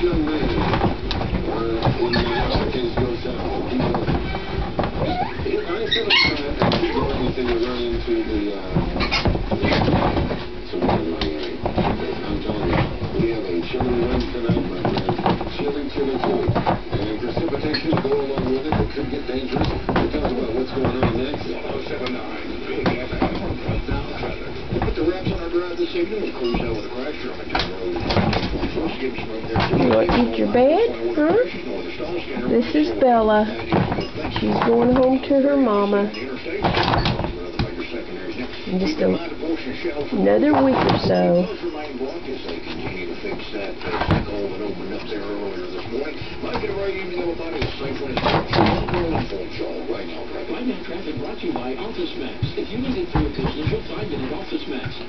young man, when the case goes down, I said anything to run into the, I'm telling you, we have a chilly wind tonight, my friend. Chilly. And precipitation to go along with it. It could get dangerous. We'll talk about what's going on next. 1079, Big FM, now traffic. Put the wraps on our drive this evening. Cruise out with a crash on McDowell Road. You want to eat your bed? Huh? This is Bella. She's going home to her mama. In just another week or so.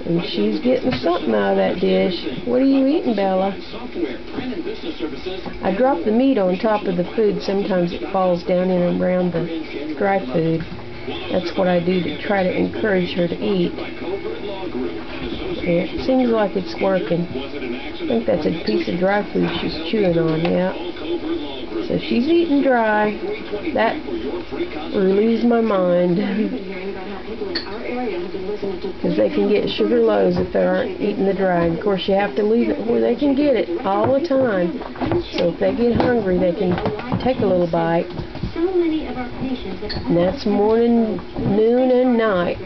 And she's getting something out of that dish. What are you eating, Bella? I drop the meat on top of the food. Sometimes it falls down in and around the dry food. That's what I do to try to encourage her to eat. And it seems like it's working. I think that's a piece of dry food she's chewing on, yeah. So she's eating dry. That relieves my mind. Because they can get sugar lows if they aren't eating the dry. And of course you have to leave it where they can get it all the time. So if they get hungry, they can take a little bite. And that's morning, noon, and night.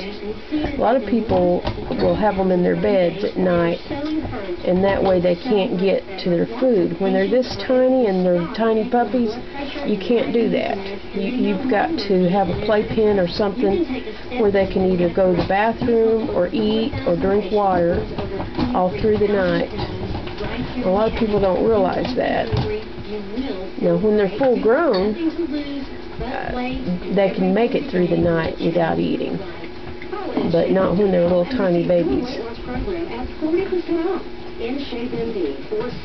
A lot of people will have them in their beds at night, and that way they can't get to their food. When they're this tiny and they're tiny puppies, you can't do that. You've got to have a playpen or something where they can either go to the bathroom or eat or drink water all through the night. A lot of people don't realize that. Now, when they're full grown, they can make it through the night without eating, but not when they're little tiny babies.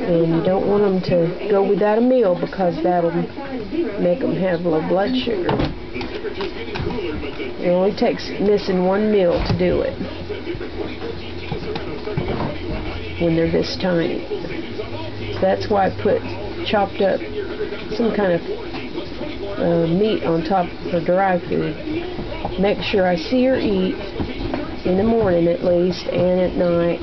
And you don't want them to go without a meal because that'll make them have low blood sugar. It only takes missing one meal to do it when they're this tiny. So that's why I put chopped up some kind of meat on top of her dry food. Make sure I see her eat in the morning at least and at night.